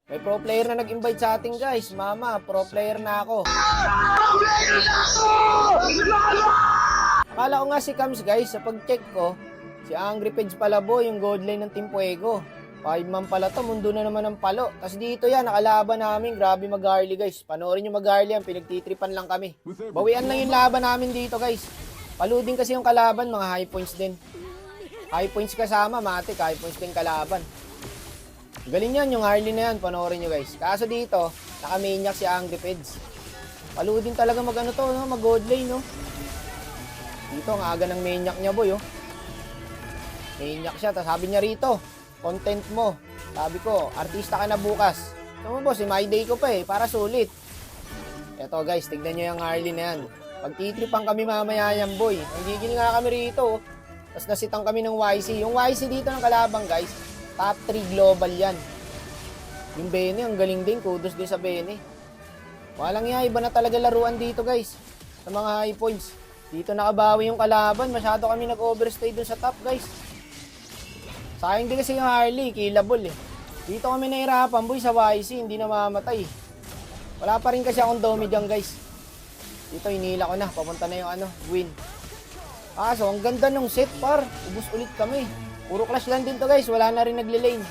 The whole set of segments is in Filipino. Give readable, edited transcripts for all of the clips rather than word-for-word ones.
May pro player na nag-invite sa atin guys. Mama, pro player na ako. Akala ko nga si Cams guys, sa pag-check ko, si Angry Peds pala boy, yung gold line ng Team Fuego. 5-man pala to, mundo na naman ng palo. Tapos dito yan, nakalaban namin, grabe mag-Harley guys. Panoorin nyo mag-Harley yan, pinagtitripan lang kami. Bawian lang yung laban namin dito guys. Palo din kasi yung kalaban, mga high points din. High points kasama, matik, high points din kalaban. Galing yan, yung Harley na yan, panoorin nyo guys. Kaso dito, naka-maniac si Angry Peds. Palo din talaga mag-ano to, no? Mag-gold lane, no? Dito, ang aga ng maniac niya boy, oh. Maniac siya, tapos sabi niya rito, content mo. Sabi ko, artista ka na bukas. So mo boss, my day ko pa eh, para sulit. Eto guys, tignan nyo yung Harley na yan. Pagtitripan kami mamaya yan boy. Nagigil nga kami rito, oh. Tapos nasitang kami ng YC. Yung YC dito ng kalabang guys, top 3 global yan. Yung Bene, ang galing din. Kudos din sa Bene. Walang yan, iba na talaga laruan dito guys. Sa mga high points. Dito nakabawi yung kalaban. Masyado kami nag-overstay dun sa top guys. Sayang din kasi yung Harley, killable eh. Dito kami nahirapan boy sa YC, hindi na mamatay. Wala pa rin kasi akong domi dyan guys. Dito hinila ko na, papunta na yung ano, win. So ang ganda ng set par. Ubus ulit kami. Puro clash lang din to guys, wala na rin nagle-lane.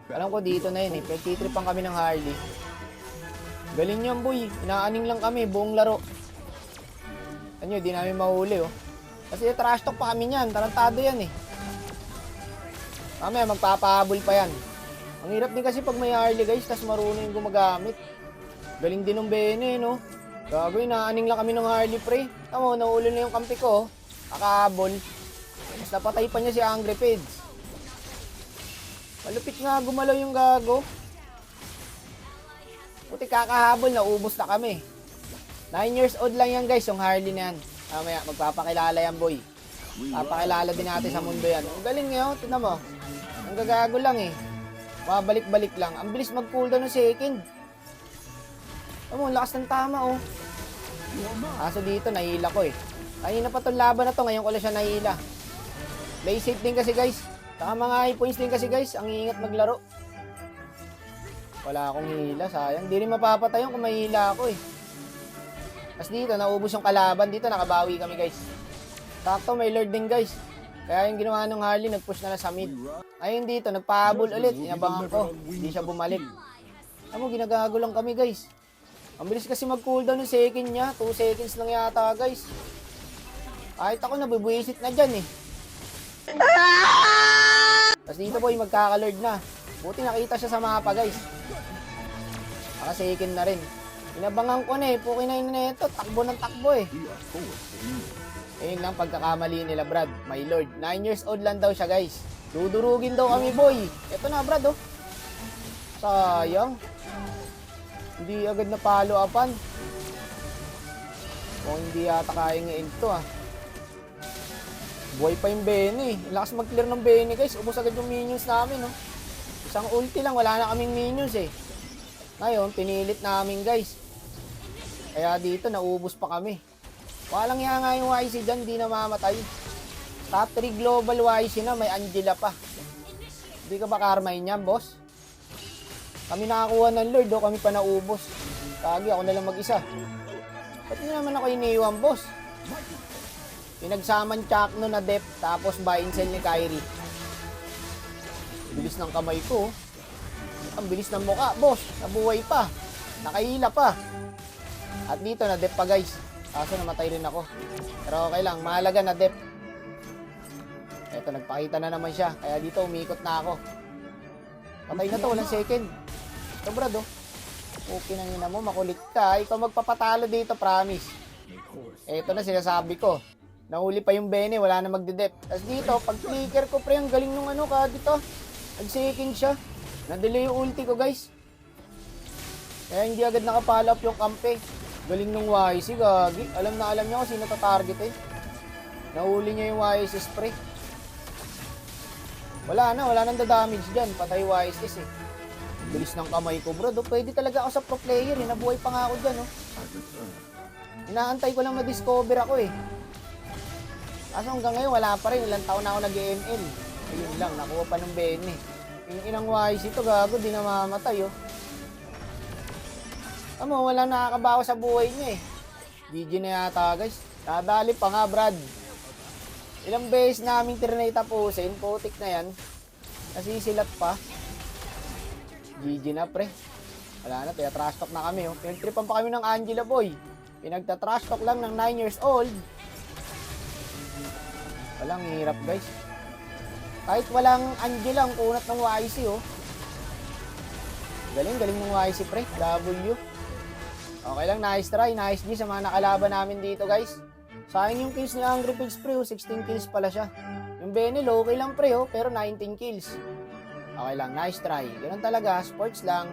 Alam ko dito na yun eh, pagtitripan kami ng Harley. Galing yan boy, inaaning lang kami, buong laro. Ano di namin mahuli oh. Kasi trash talk pa kami niyan, tarantado yan eh. Mamaya magpapahabol pa yan. Ang hirap din kasi pag may Harley guys, tas marunong yung gumagamit. Galing din ng Bene no. Gagawin, inaaning lang kami ng Harley pre. Tamo, naulo na yung kampi ko oh. Nakahabol. Mas napatay pa niya si Angry Peds. Malupit nga gumalaw yung gago. Puti kakahabol, naubos na kami. 9 years old lang yan guys, yung Harley na yan. Mamaya, magpapakilala yan boy. Papakilala din natin sa mundo yan. Ang galing ngayon, tignan mo. Ang gagago lang eh. Mabalik-balik lang. Ang bilis mag-cooldown ng second. Alam mo, lakas ng tama oh. Kaso dito, nahila ko eh. Kanina pa itong laban na to, ngayon ko lang siya nahila. Play safe din kasi guys. Saka mga high points din kasi guys. Ang ingat maglaro. Wala akong hila. Sayang. Di rin mapapatay yun kung may hila ako eh. Tapos dito, naubos yung kalaban. Dito, nakabawi kami guys. Sakto, may lord din guys. Kaya yung ginawa ng Harley, nag-push na sa mid. Ayun dito, nagpahabol ulit. Inabangan ko. Hindi siya bumalik. Alam mo, ginagago lang kami guys. Ang bilis kasi mag-cooldown ng second niya. 2 seconds lang yata guys. Kahit ako, nabibuisit na dyan eh. Tapos dito boy, magkakalord na. Buti nakita siya sa mapa guys. Naka-second na rin. Inabangan ko na eh. Pukin na yun na ito. Takbo ng takbo eh. Ayun lang pagkakamali nila Brad. My lord. 9 years old lang daw siya guys. Dudurugin daw kami boy. Ito na Brad oh. Sayang. Hindi agad na follow upan. O hindi yata kaya nga ito ah. Buhay pa yung Bene. Lakas mag-clear ng Bene guys. Ubos agad yung minions namin no. Isang ulti lang. Wala na kaming minions eh. Ngayon, pinilit namin guys. Kaya dito, naubos pa kami. Walang nga nga yung YC dyan. Di na mamatay. Top 3 global YC na. May Angela pa. Hindi ka ba karmay niyan boss? Kami nakakuha ng Lord o kami pa naubos. Kagi ako na lang mag-isa. Ba't nyo naman ako iniiwan boss? Pinagsaman Chakno na depth tapos buy and sell ni Kyrie. Bilis ng kamay ko. Ang bilis ng mukha, boss. Nabuhay pa. Nakahila pa. At dito na depth pa guys. Kaso namatay rin ako. Pero okay lang, mahalaga na depth. Eto, nagpakita na naman siya. Kaya dito umikot na ako. Patay na to, walang second. Ito brad oh. Okay nang ina mo, makulit ka. Ikaw magpapatalo dito, promise. Eto na sinasabi ko. Nahuli pa yung Bene, wala na magde-dep. Tapos dito, pag flicker ko pre, ang galing nung ano ka dito. Nag-second siya. Na-delay yung ulti ko guys. Kaya hindi agad nakapala up yung kampe. Galing nung YC, gagi. Alam na alam niya kung sino ta-target eh. Nahuli niya yung YC spray. Wala nang da-damage dyan. Patay YC eh. Bilis ng kamay ko bro. Pwede talaga ako sa pro player eh. Nabuhay pa nga ako dyan oh. Inaantay ko lang ma-discover ako eh. Kaso hanggang ngayon wala pa rin. Ilang taon na ako nag-ML. Ayun lang, nakuha pa ng Bene. Yung inang YC to, gago, di namamatay, oh. Tamo, walang nakakabawa sa buhay niya, eh. GG na yata, guys. Dadali pa nga, Brad. Ilang beses naming trinay tapusin, putik na yan. Nasisilat pa. GG na, pre. Wala na, trash talk na kami, oh. Pinagtripan pa kami ng Angela Boy. Pinagta-trash talk lang ng 9 years old. Walang hirap, guys. Kahit walang Angela, ang kunat ng YC, oh. Galing ng YC, pre. W. Okay lang, nice try, nice G sa mga nakalaban namin dito, guys. Sayang yung kills ni Angry Pigs, pre, oh. 16 kills pala siya. Yung Benel, okay lang, pre, oh, pero 19 kills. Okay lang, nice try. Ganun talaga, sports lang.